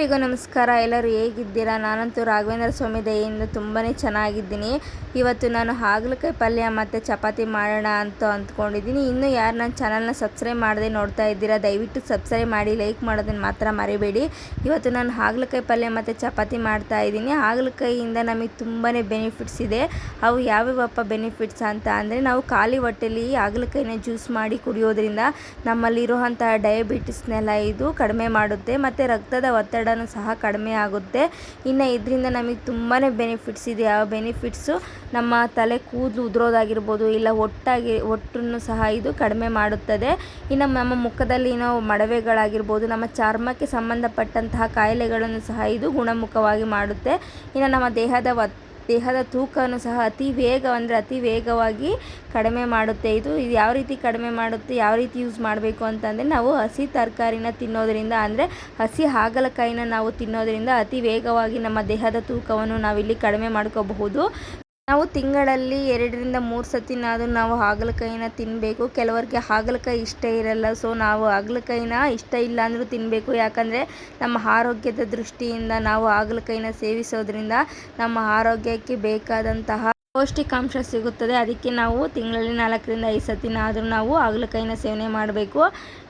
ಎಲ್ಲರಿಗೂ ನಮಸ್ಕಾರ. ಎಲ್ಲರೂ ಹೇಗಿದ್ದೀರಾ? ನಾನಂತೂ ರಾಘವೇಂದ್ರ ಸ್ವಾಮಿ ದಯೆಯಿಂದ ತುಂಬಾ ಚೆನ್ನಾಗಿದ್ದೀನಿ. ಇವತ್ತು ನಾನು ಹಾಗಲಕಾಯಿ ಪಲ್ಯ ಮತ್ತು ಚಪಾತಿ ಮಾಡೋಣ ಅಂತ ಅಂದ್ಕೊಂಡಿದ್ದೀನಿ. ಇನ್ನೂ ಯಾರು ನನ್ನ ಚಾನಲ್ನ ಸಬ್ಸ್ಕ್ರೈಬ್ ಮಾಡದೆ ನೋಡ್ತಾ ಇದ್ದೀರಾ, ದಯವಿಟ್ಟು ಸಬ್ಸ್ಕ್ರೈಬ್ ಮಾಡಿ, ಲೈಕ್ ಮಾಡೋದನ್ನು ಮಾತ್ರ ಮರಿಬೇಡಿ. ಇವತ್ತು ನಾನು ಹಾಗಲಕಾಯಿ ಪಲ್ಯ ಮತ್ತು ಚಪಾತಿ ಮಾಡ್ತಾ ಇದ್ದೀನಿ. ಹಾಗಲಕಾಯಿಯಿಂದ ನಮಗೆ ತುಂಬಾ ಬೆನಿಫಿಟ್ಸ್ ಇದೆ. ಅವು ಯಾವ್ಯಾವಪ್ಪ ಬೆನಿಫಿಟ್ಸ್ ಅಂತ ಅಂದರೆ, ನಾವು ಖಾಲಿ ಹೊಟ್ಟೆಲಿ ಹಾಗಲಕಾಯಿನ ಜ್ಯೂಸ್ ಮಾಡಿ ಕುಡಿಯೋದ್ರಿಂದ ನಮ್ಮಲ್ಲಿರುವಂತಹ ಡಯಾಬಿಟಿಸ್ನೆಲ್ಲ ಇದು ಕಡಿಮೆ ಮಾಡುತ್ತೆ ಮತ್ತು ರಕ್ತದ ಒತ್ತಡನೂ ಸಹ ಕಡಿಮೆ ಆಗುತ್ತೆ. ಇನ್ನು ಇದರಿಂದ ನಮಗೆ ತುಂಬಾ ಬೆನಿಫಿಟ್ಸ್ ಇದೆ. ಯಾವ ಬೆನಿಫಿಟ್ಸು? ನಮ್ಮ ತಲೆ ಕೂದಲು ಉದುರೋದಾಗಿರ್ಬೋದು, ಇಲ್ಲ ಒಟ್ಟನ್ನು ಸಹ ಇದು ಕಡಿಮೆ ಮಾಡುತ್ತದೆ. ಇನ್ನು ನಮ್ಮ ಮುಖದಲ್ಲಿ ಮಡವೆಗಳಾಗಿರ್ಬೋದು, ನಮ್ಮ ಚರ್ಮಕ್ಕೆ ಸಂಬಂಧಪಟ್ಟಂತಹ ಕಾಯಿಲೆಗಳನ್ನು ಸಹ ಇದು ಗುಣಮುಖವಾಗಿ ಮಾಡುತ್ತೆ. ಇನ್ನು ನಮ್ಮ ದೇಹದ ತೂಕವನ್ನು ಸಹ ಅತಿ ವೇಗವಾಗಿ ಕಡಿಮೆ ಮಾಡುತ್ತೆ. ಇದು ಯಾವ ರೀತಿ ಕಡಿಮೆ ಮಾಡುತ್ತೆ, ಯಾವ ರೀತಿ ಯೂಸ್ ಮಾಡಬೇಕು ಅಂತಂದರೆ, ನಾವು ಹಸಿ ತರಕಾರಿನ ತಿನ್ನೋದರಿಂದ, ಅಂದರೆ ಹಸಿ ಹಾಗಲಕಾಯಿನ ನಾವು ತಿನ್ನೋದರಿಂದ ಅತಿ ವೇಗವಾಗಿ ನಮ್ಮ ದೇಹದ ತೂಕವನ್ನು ನಾವಿಲ್ಲಿ ಕಡಿಮೆ ಮಾಡ್ಕೋಬಹುದು. ನಾವು ತಿಂಗಳಲ್ಲಿ 2ರಿಂದ 3 ಸತಿನಾದರೂ ನಾವು ಹಾಗಲಕಾಯಿನ ತಿನ್ನಬೇಕು. ಕೆಲವರಿಗೆ ಹಾಗಲಕಾಯಿ ಇಷ್ಟ ಇರಲ್ಲ. ಸೊ ನಾವು ಹಾಗಲಕಾಯಿನ ಇಷ್ಟ ಇಲ್ಲ ಅಂದರೂ ತಿನ್ನಬೇಕು. ಯಾಕಂದರೆ ನಮ್ಮ ಆರೋಗ್ಯದ ದೃಷ್ಟಿಯಿಂದ ನಾವು ಹಾಗಲಕಾಯಿನ ಸೇವಿಸೋದ್ರಿಂದ ನಮ್ಮ ಆರೋಗ್ಯಕ್ಕೆ ಬೇಕಾದಂತಹ ಪೌಷ್ಟಿಕಾಂಶ ಸಿಗುತ್ತದೆ. ಅದಕ್ಕೆ ನಾವು ತಿಂಗಳಲ್ಲಿ 4ರಿಂದ 5 ಸತಿನಾದರೂ ನಾವು ಹಾಗಲಕಾಯಿನ ಸೇವನೆ ಮಾಡಬೇಕು.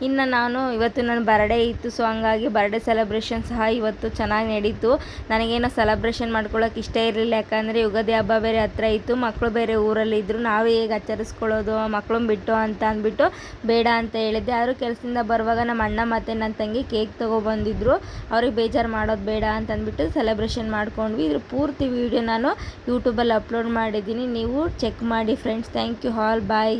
ಇನ್ನು ಇವತ್ತು ನನ್ನ ಬರ್ಡೇ ಇತ್ತು. ಸೊ ಹಂಗಾಗಿ ಬರ್ಡೇ ಸೆಲೆಬ್ರೇಷನ್ ಸಹ ಇವತ್ತು ಚೆನ್ನಾಗಿ ನಡೀತು. ನನಗೇನೋ ಸೆಲೆಬ್ರೇಷನ್ ಮಾಡ್ಕೊಳ್ಳೋಕೆ ಇಷ್ಟ ಇರಲಿಲ್ಲ. ಯಾಕಂದರೆ ಯುಗಾದಿ ಹಬ್ಬ ಬೇರೆ ಹತ್ರ ಇತ್ತು, ಮಕ್ಕಳು ಬೇರೆ ಊರಲ್ಲಿ ಇದ್ದರು. ನಾವೇ ಹೇಗೆ ಆಚರಿಸ್ಕೊಳ್ಳೋದು ಮಕ್ಕಳನ್ನ ಬಿಟ್ಟು ಅಂತ ಅಂದ್ಬಿಟ್ಟು ಬೇಡ ಅಂತ ಹೇಳಿದ್ದೆ. ಆದರೂ ಕೆಲಸದಿಂದ ಬರುವಾಗ ನಮ್ಮ ಅಣ್ಣ ಮತ್ತು ನನ್ನ ತಂಗಿ ಕೇಕ್ ತೊಗೊಬಂದಿದ್ರು. ಅವ್ರಿಗೆ ಬೇಜಾರು ಮಾಡೋದು ಬೇಡ ಅಂತ ಅಂದ್ಬಿಟ್ಟು ಸೆಲೆಬ್ರೇಷನ್ ಮಾಡ್ಕೊಂಡ್ವಿ. ಇದ್ರ ಪೂರ್ತಿ ವಿಡಿಯೋ ನಾನು ಯೂಟ್ಯೂಬಲ್ಲಿ ಅಪ್ಲೋಡ್ ಮಾಡಿದ್ದೀನಿ, ನೀವು ಚೆಕ್ ಮಾಡಿ friends. Thank you all, bye.